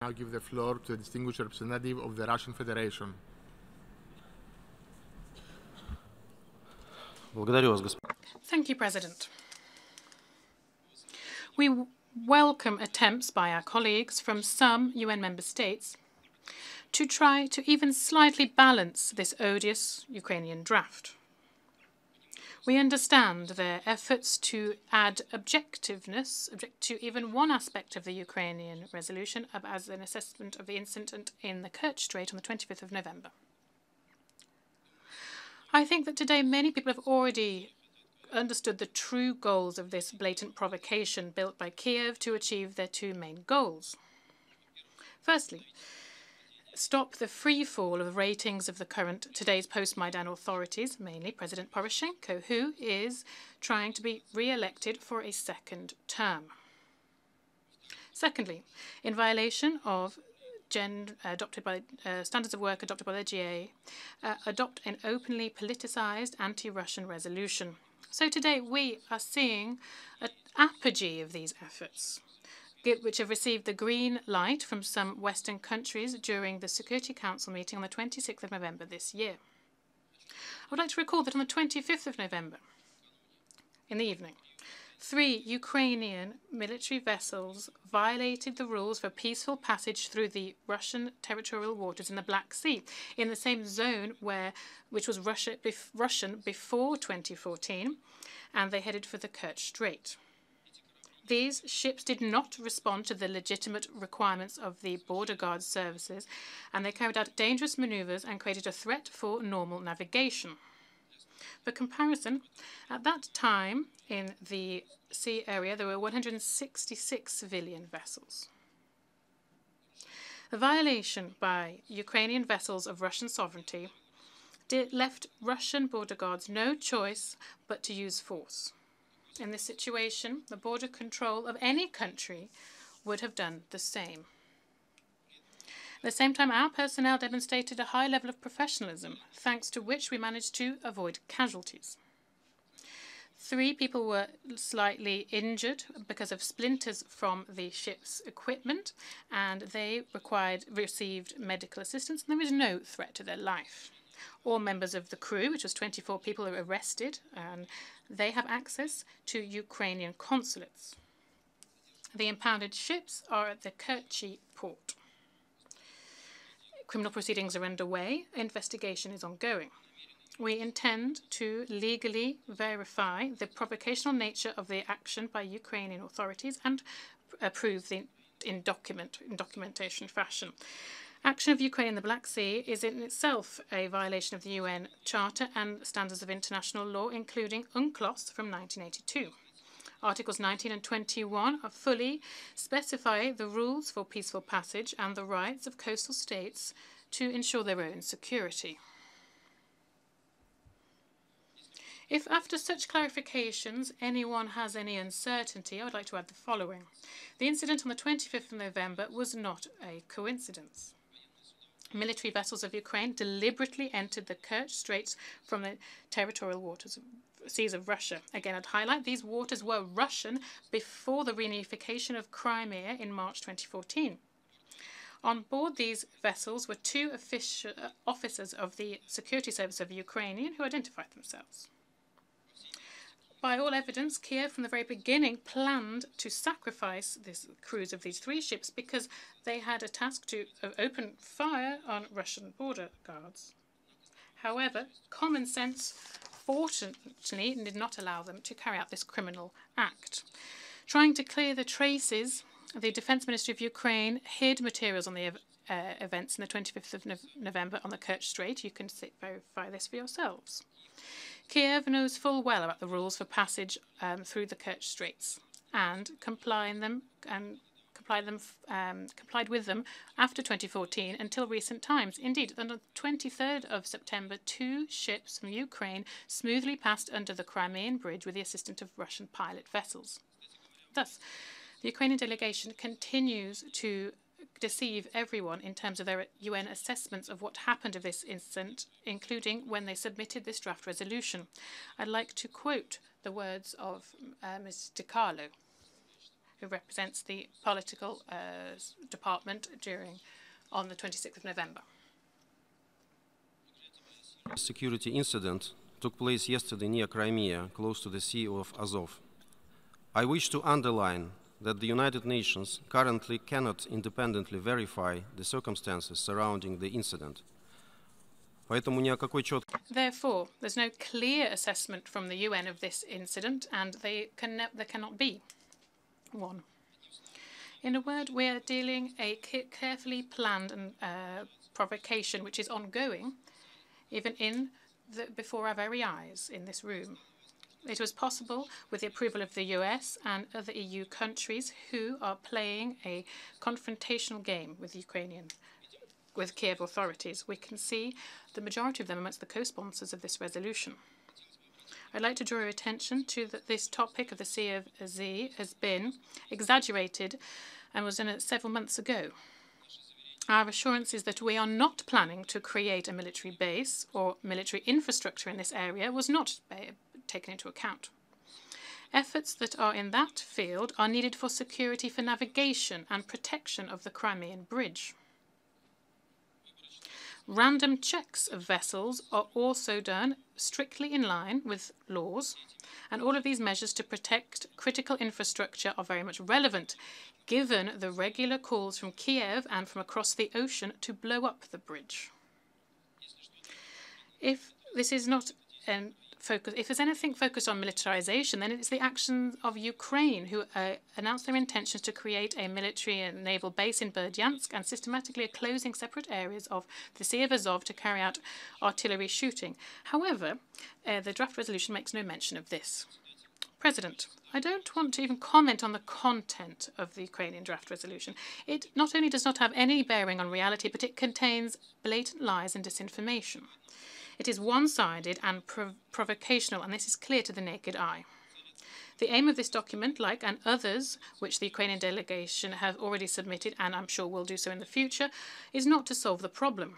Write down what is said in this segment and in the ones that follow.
Now give the floor to the distinguished representative of the Russian Federation. Thank you, President. We welcome attempts by our colleagues from some UN member states to try to even slightly balance this odious Ukrainian draft. We understand their efforts to add objectiveness to even one aspect of the Ukrainian resolution as an assessment of the incident in the Kerch Strait on the 25th of November. I think that today many people have already understood the true goals of this blatant provocation built by Kiev to achieve their two main goals. Firstly, stop the free fall of ratings of today's post-Maidan authorities, mainly President Poroshenko, who is trying to be re-elected for a second term. Secondly, in violation of standards of work adopted by the GA, adopt an openly politicized anti-Russian resolution. So today we are seeing an apogee of these efforts, which have received the green light from some Western countries during the Security Council meeting on the 26th of November this year. I would like to recall that on the 25th of November, in the evening, 3 Ukrainian military vessels violated the rules for peaceful passage through the Russian territorial waters in the Black Sea, in the same zone which was Russian before 2014, and they headed for the Kerch Strait. These ships did not respond to the legitimate requirements of the border guard services, and they carried out dangerous maneuvers and created a threat for normal navigation. For comparison, at that time in the sea area there were 166 civilian vessels. The violation by Ukrainian vessels of Russian sovereignty left Russian border guards no choice but to use force. In this situation, the border control of any country would have done the same. At the same time, our personnel demonstrated a high level of professionalism, thanks to which we managed to avoid casualties. 3 people were slightly injured because of splinters from the ship's equipment, and they received medical assistance, and there was no threat to their life. All members of the crew, which was 24 people, were arrested, and they have access to Ukrainian consulates. The impounded ships are at the Kerch port. Criminal proceedings are underway. Investigation is ongoing. We intend to legally verify the provocational nature of the action by Ukrainian authorities and approve in documentation fashion. Action of Ukraine in the Black Sea is in itself a violation of the UN Charter and standards of international law, including UNCLOS from 1982. Articles 19 and 21 fully specify the rules for peaceful passage and the rights of coastal states to ensure their own security. If after such clarifications anyone has any uncertainty, I would like to add the following. The incident on the 25th of November was not a coincidence. Military vessels of Ukraine deliberately entered the Kerch Straits from the territorial seas of Russia. Again, I'd highlight these waters were Russian before the reunification of Crimea in March 2014. On board these vessels were 2 officers of the Security Service of Ukraine who identified themselves. By all evidence, Kiev from the very beginning planned to sacrifice this crews of these 3 ships because they had a task to open fire on Russian border guards. However, common sense fortunately did not allow them to carry out this criminal act. Trying to clear the traces, the Defense Ministry of Ukraine hid materials on the events on the 25th of November on the Kerch Strait. You can verify this for yourselves. Kiev knows full well about the rules for passage through the Kerch Straits and complied with them after 2014 until recent times. Indeed, on the 23rd of September, 2 ships from Ukraine smoothly passed under the Crimean Bridge with the assistance of Russian pilot vessels. Thus, the Ukrainian delegation continues to deceive everyone in terms of their UN assessments of what happened of this incident, including when they submitted this draft resolution. I'd like to quote the words of Ms. Di Carlo, who represents the political department on the 26th of November. Security incident took place yesterday near Crimea, close to the Sea of Azov. I wish to underline that the United Nations currently cannot independently verify the circumstances surrounding the incident. Therefore, there's no clear assessment from the UN of this incident, and there cannot be one. In a word, we are dealing a carefully planned provocation which is ongoing, even before our very eyes in this room. It was possible with the approval of the US and other EU countries who are playing a confrontational game with Kiev authorities. We can see the majority of them amongst the co-sponsors of this resolution. I'd like to draw your attention to that this topic of the Sea of Azov has been exaggerated and was done several months ago. Our assurance is that we are not planning to create a military base or military infrastructure in this area was not taken into account. Efforts that are in that field are needed for security for navigation and protection of the Crimean Bridge. Random checks of vessels are also done strictly in line with laws, and all of these measures to protect critical infrastructure are very much relevant, given the regular calls from Kiev and from across the ocean to blow up the bridge. If this is not if there's anything focused on militarization, then it's the actions of Ukraine, who announced their intentions to create a military and naval base in Berdyansk and systematically are closing separate areas of the Sea of Azov to carry out artillery shooting. However, the draft resolution makes no mention of this. President, I don't want to even comment on the content of the Ukrainian draft resolution. It not only does not have any bearing on reality, but it contains blatant lies and disinformation. It is one-sided and provocational, and this is clear to the naked eye. The aim of this document, like and others which the Ukrainian delegation have already submitted, and I'm sure will do so in the future, is not to solve the problem.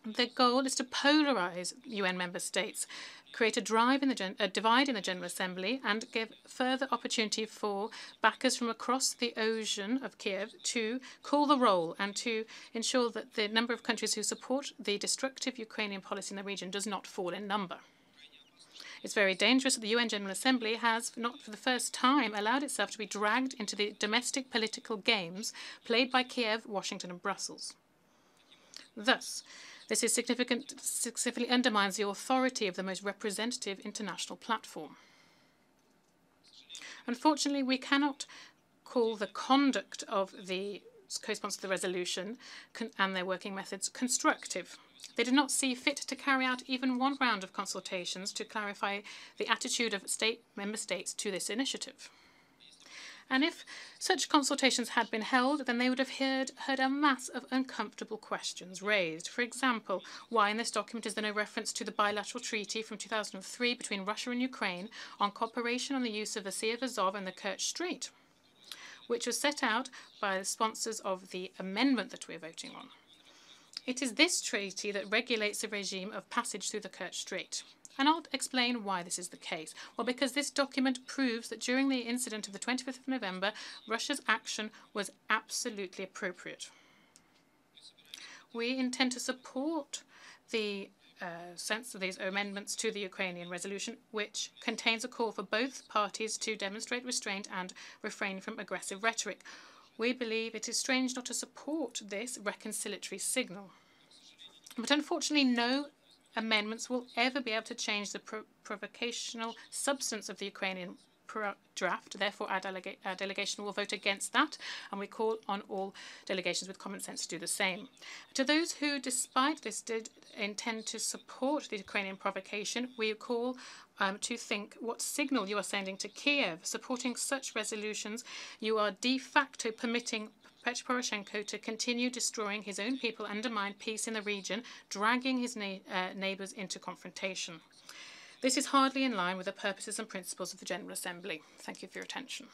The goal is to polarize UN member states, create a divide in the General Assembly, and give further opportunity for backers from across the ocean of Kiev to call the roll and to ensure that the number of countries who support the destructive Ukrainian policy in the region does not fall in number. It's very dangerous that the UN General Assembly has, not for the first time, allowed itself to be dragged into the domestic political games played by Kiev, Washington and Brussels. Thus, this significantly undermines the authority of the most representative international platform. Unfortunately, we cannot call the conduct of the co-sponsors of the resolution and their working methods constructive. They did not see fit to carry out even one round of consultations to clarify the attitude of member states to this initiative. And if such consultations had been held, then they would have heard a mass of uncomfortable questions raised. For example, why in this document is there no reference to the bilateral treaty from 2003 between Russia and Ukraine on cooperation on the use of the Sea of Azov and the Kerch Strait, which was set out by the sponsors of the amendment that we're voting on? It is this treaty that regulates the regime of passage through the Kerch Strait. And I'll explain why this is the case. Well, because this document proves that during the incident of the 25th of November, Russia's action was absolutely appropriate. We intend to support the sense of these amendments to the Ukrainian resolution, which contains a call for both parties to demonstrate restraint and refrain from aggressive rhetoric. We believe it is strange not to support this reconciliatory signal. But unfortunately, no amendments will ever be able to change the provocational substance of the Ukrainian draft. Therefore, our delegation will vote against that, and we call on all delegations with common sense to do the same. To those who, despite this, did intend to support the Ukrainian provocation, we call to think what signal you are sending to Kiev. Supporting such resolutions, you are de facto permitting Petro Poroshenko to continue destroying his own people, undermine peace in the region, dragging his neighbours into confrontation. This is hardly in line with the purposes and principles of the General Assembly. Thank you for your attention.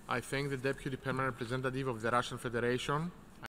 I thank the Deputy Permanent Representative of the Russian Federation